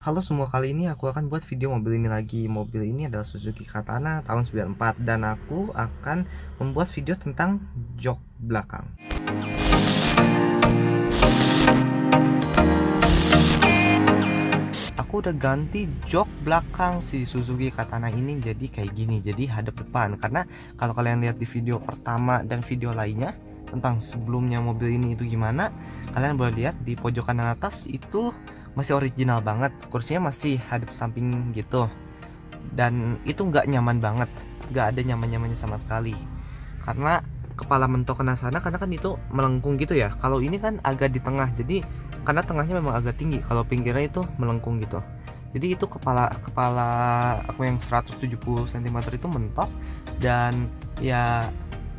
Halo semua, kali ini aku akan buat video mobil ini lagi. Mobil ini adalah Suzuki Katana tahun 94 dan aku akan membuat video tentang jok belakang. Aku udah ganti jok belakang si Suzuki Katana ini jadi kayak gini, jadi hadap depan. Karena kalau kalian lihat di video pertama dan video lainnya tentang sebelumnya mobil ini itu gimana, kalian boleh lihat di pojok kanan atas itu masih original banget, kursinya masih hadap samping gitu, dan itu nggak nyaman banget, nggak ada nyaman-nyamannya sama sekali. Karena kepala mentok kena sana, karena kan itu melengkung gitu ya. Kalau ini kan agak di tengah, jadi karena tengahnya memang agak tinggi, kalau pinggirnya itu melengkung gitu. Jadi itu kepala aku yang 170 cm itu mentok, dan ya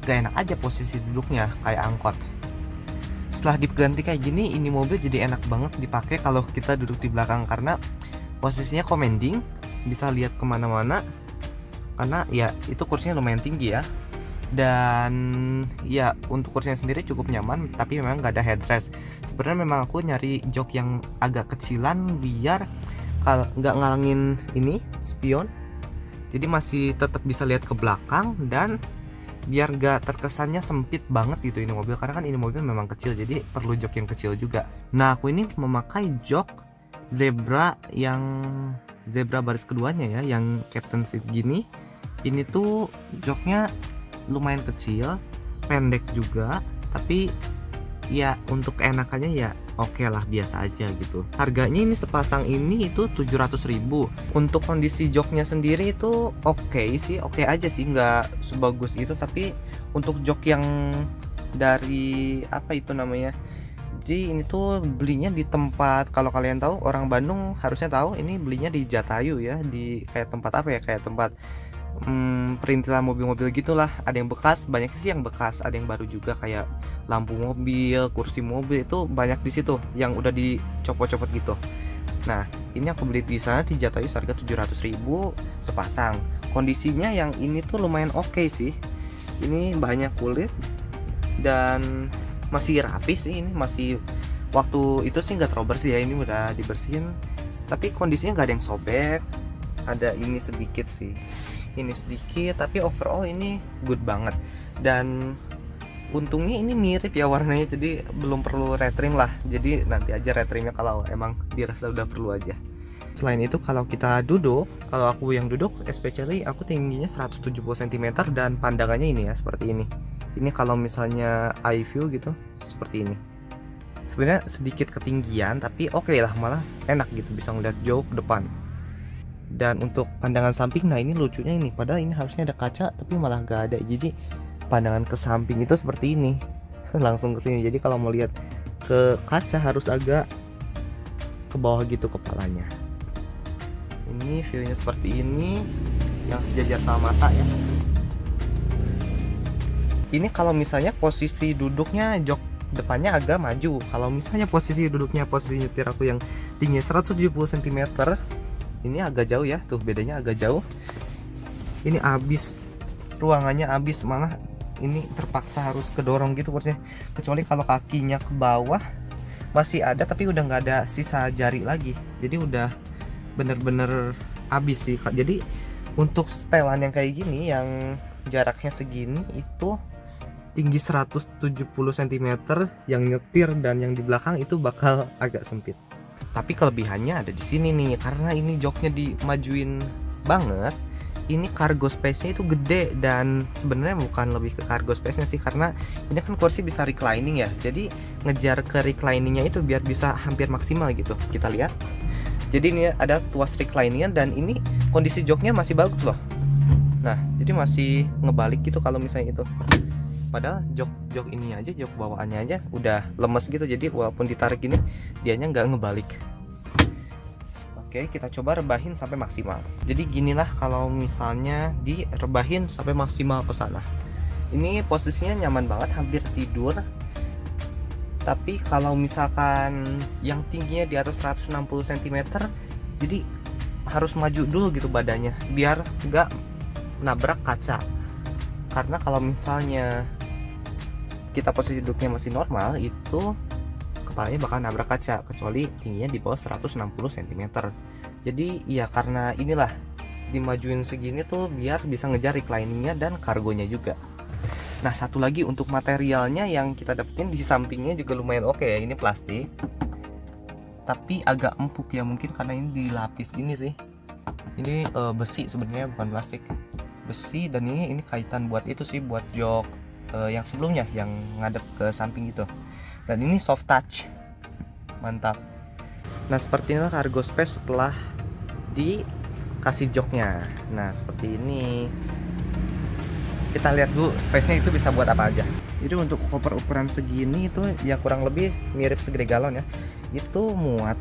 gak enak aja posisi duduknya kayak angkot. Setelah diganti kayak gini, ini mobil jadi enak banget dipakai kalau kita duduk di belakang, karena posisinya commanding, bisa lihat kemana-mana, karena ya itu kursinya lumayan tinggi ya. Dan ya untuk kursinya sendiri cukup nyaman, tapi memang nggak ada headrest. Sebenarnya memang aku nyari jok yang agak kecilan biar nggak ngalangin ini spion, jadi masih tetap bisa lihat ke belakang, dan biar gak terkesannya sempit banget gitu ini mobil, karena kan ini mobil memang kecil, jadi perlu jok yang kecil juga. Nah, aku ini memakai jok zebra, yang zebra baris keduanya ya, yang captain seat gini. Ini tuh joknya lumayan kecil, pendek juga, tapi ya untuk keenakannya ya oke lah, biasa aja gitu. Harganya ini sepasang ini itu 700.000. Untuk kondisi joknya sendiri itu oke sih, oke aja sih, nggak sebagus itu. Tapi untuk jok yang dari apa itu namanya, jadi ini tuh belinya di tempat, kalau kalian tahu, orang Bandung harusnya tahu, ini belinya di Jatayu ya, di kayak tempat apa ya, kayak tempat perintilan mobil-mobil gitulah. Ada yang bekas, banyak sih yang bekas, ada yang baru juga, kayak lampu mobil, kursi mobil, itu banyak di situ yang udah dicopot-copot gitu. Nah, ini aku beli di sana di Jatayu harga 700.000 sepasang. Kondisinya yang ini tuh lumayan oke sih. Ini banyak kulit dan masih rapi sih. Ini masih, waktu itu sih nggak terlalu bersih ya, ini udah dibersihin, tapi kondisinya nggak ada yang sobek. Ada ini sedikit sih, ini sedikit, tapi overall ini good banget. Dan untungnya ini mirip ya warnanya, jadi belum perlu retrim lah. Jadi nanti aja retrimnya kalau emang dirasa udah perlu aja. Selain itu, kalau kita duduk, kalau aku yang duduk especially, aku tingginya 170 cm dan pandangannya ini ya, seperti ini. Ini kalau misalnya eye view gitu, seperti ini. Sebenarnya sedikit ketinggian, tapi oke lah, malah enak gitu, bisa ngeliat jauh ke depan. Dan untuk pandangan samping, nah ini lucunya ini, padahal ini harusnya ada kaca tapi malah gak ada, jadi pandangan ke samping itu seperti ini langsung ke sini. Jadi kalau mau lihat ke kaca harus agak ke bawah gitu kepalanya. Ini view-nya seperti ini, yang sejajar sama mata ya. Ini kalau misalnya posisi duduknya, jok depannya agak maju. Kalau misalnya posisi duduknya, posisi nyetir aku yang tinggi 170 cm, ini agak jauh ya, tuh bedanya agak jauh. Ini abis, ruangannya abis, malah ini terpaksa harus kedorong gitu kursinya. Kecuali kalau kakinya ke bawah masih ada, tapi udah nggak ada sisa jari lagi, jadi udah bener-bener abis sih. Jadi untuk setelan yang kayak gini, yang jaraknya segini, itu tinggi 170 cm, yang nyetir dan yang di belakang itu bakal agak sempit. Tapi kelebihannya ada di sini nih, karena ini joknya dimajuin banget. Ini cargo space-nya itu gede, dan sebenarnya bukan lebih ke cargo space-nya sih, karena ini kan kursi bisa reclining ya. Jadi ngejar ke reclining-nya itu biar bisa hampir maksimal gitu. Kita lihat. Jadi ini ada tuas reclining, dan ini kondisi joknya masih bagus loh. Nah, jadi masih ngebalik gitu kalau misalnya itu. Padahal jok ini aja, jok bawaannya aja udah lemes gitu, jadi walaupun ditarik gini dianya nggak ngebalik. Oke, kita coba rebahin sampai maksimal. Jadi ginilah kalau misalnya direbahin sampai maksimal ke sana. Ini posisinya nyaman banget, hampir tidur. Tapi kalau misalkan yang tingginya di atas 160 cm, jadi harus maju dulu gitu badannya biar nggak nabrak kaca. Karena kalau misalnya kita posisi duduknya masih normal, itu kepalanya bakal nabrak kaca kecuali tingginya di bawah 160 cm. Jadi ya karena inilah dimajuin segini tuh biar bisa ngejar recliningnya dan kargonya juga. Nah satu lagi untuk materialnya yang kita dapetin di sampingnya juga lumayan oke ya. Ini plastik tapi agak empuk ya, mungkin karena ini dilapis ini sih. Ini besi sebenarnya, bukan plastik, besi. Dan ini kaitan buat itu sih, buat jok yang sebelumnya yang ngadep ke samping gitu. Dan ini soft touch, mantap. Nah seperti inilah cargo space setelah dikasih joknya. Nah seperti ini. Kita lihat dulu space-nya itu bisa buat apa aja. Jadi untuk koper ukuran segini itu ya kurang lebih mirip segede galon ya. Itu muat.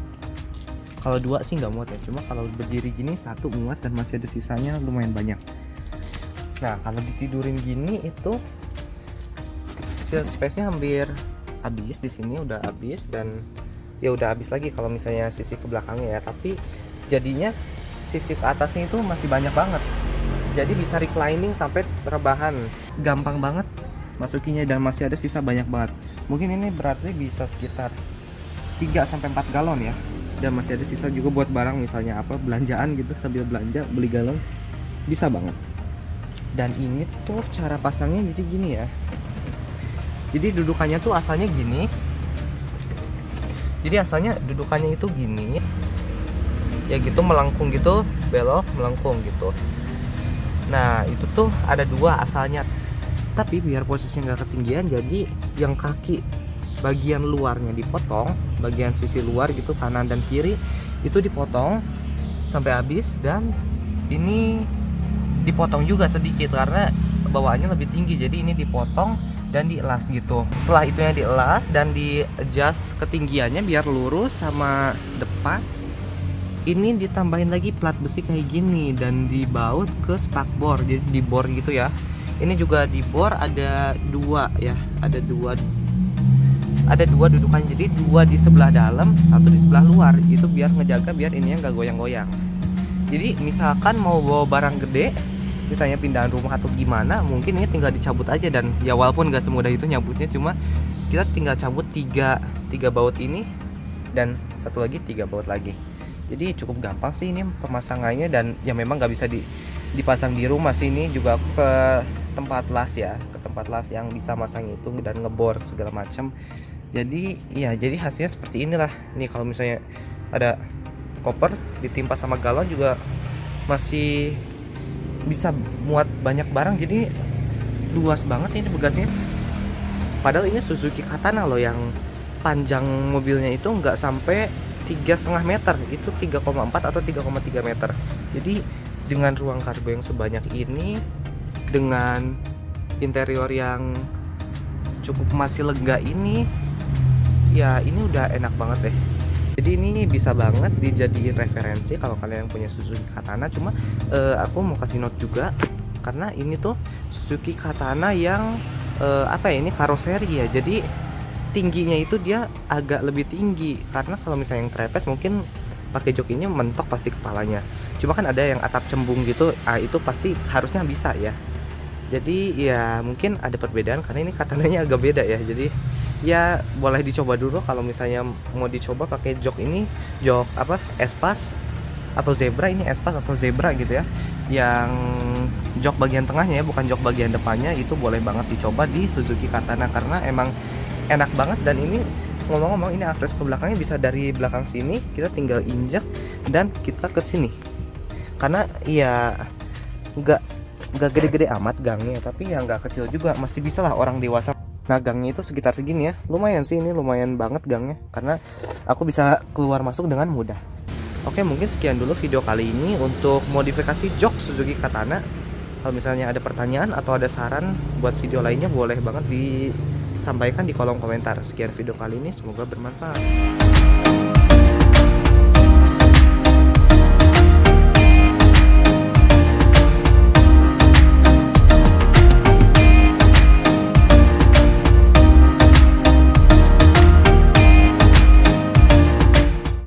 Kalau dua sih nggak muat ya, cuma kalau berdiri gini satu muat dan masih ada sisanya lumayan banyak. Nah kalau ditidurin gini itu space-nya hampir habis. Di sini udah habis dan ya udah habis lagi kalau misalnya sisi ke belakangnya ya. Tapi jadinya sisi ke atasnya itu masih banyak banget. Jadi bisa reclining sampai rebahan, gampang banget masukinya dan masih ada sisa banyak banget. Mungkin ini berarti bisa sekitar 3-4 galon ya. Dan masih ada sisa juga buat barang, misalnya apa, belanjaan gitu, sambil belanja beli galon, bisa banget. Dan ini tuh cara pasangnya jadi gini ya. Jadi dudukannya tuh asalnya gini. Jadi asalnya dudukannya itu gini. Ya gitu, melengkung gitu, belok, melengkung gitu. Nah itu tuh ada dua asalnya. Tapi biar posisinya nggak ketinggian, jadi yang kaki bagian luarnya dipotong, bagian sisi luar gitu, kanan dan kiri itu dipotong sampai habis. Dan ini dipotong juga sedikit karena bawaannya lebih tinggi, jadi ini dipotong dan dielas gitu. Setelah itu yang dielas dan di adjust ketinggiannya biar lurus sama depan. Ini ditambahin lagi plat besi kayak gini dan dibaut ke spakbor, jadi dibor gitu ya. Ini juga dibor ada dua ya, ada dua dudukan, jadi dua di sebelah dalam, satu di sebelah luar. Itu biar ngejaga biar ininya nggak goyang-goyang. Jadi misalkan mau bawa barang gede, misalnya pindahan rumah atau gimana, mungkin ini tinggal dicabut aja. Dan ya walaupun nggak semudah itu nyabutnya, cuma kita tinggal cabut tiga baut ini dan satu lagi 3 baut lagi. Jadi cukup gampang sih ini pemasangannya. Dan ya memang nggak bisa dipasang di rumah sih. Ini juga ke tempat las ya, ke tempat las yang bisa masang itu dan ngebor segala macam. Jadi ya, jadi hasilnya seperti inilah. Nih kalau misalnya ada koper ditimpa sama galon juga masih bisa muat banyak barang. Jadi luas banget ini bagasinya. Padahal ini Suzuki Katana loh, yang panjang mobilnya itu nggak sampai 3,5 meter, itu 3,4 atau 3,3 meter. Jadi dengan ruang kargo yang sebanyak ini, dengan interior yang cukup masih lega ini, ya ini udah enak banget deh. Jadi ini bisa banget dijadiin referensi kalau kalian punya Suzuki Katana. Cuma aku mau kasih note juga, karena ini tuh Suzuki Katana yang apa ya, ini karoseri ya. Jadi tingginya itu dia agak lebih tinggi, karena kalau misalnya yang trapeze mungkin pakai jok ini mentok pasti kepalanya. Cuma kan ada yang atap cembung gitu, itu pasti harusnya bisa ya. Jadi ya mungkin ada perbedaan karena ini katananya agak beda ya. Jadi ya boleh dicoba dulu kalau misalnya mau dicoba pakai jok ini, jok apa, Espas atau Zebra. Ini Espas atau Zebra gitu ya, yang jok bagian tengahnya ya, bukan jok bagian depannya. Itu boleh banget dicoba di Suzuki Katana karena emang enak banget. Dan ini ngomong-ngomong, ini akses ke belakangnya bisa dari belakang sini, kita tinggal injak dan kita ke sini. Karena ya nggak gede-gede amat gangnya, tapi ya nggak kecil juga, masih bisa lah orang dewasa. Nah gangnya itu sekitar segini ya, lumayan sih, ini lumayan banget gangnya, karena aku bisa keluar masuk dengan mudah. Oke, mungkin sekian dulu video kali ini untuk modifikasi jok Suzuki Katana. Kalau misalnya ada pertanyaan atau ada saran buat video lainnya, boleh banget disampaikan di kolom komentar. Sekian video kali ini, semoga bermanfaat.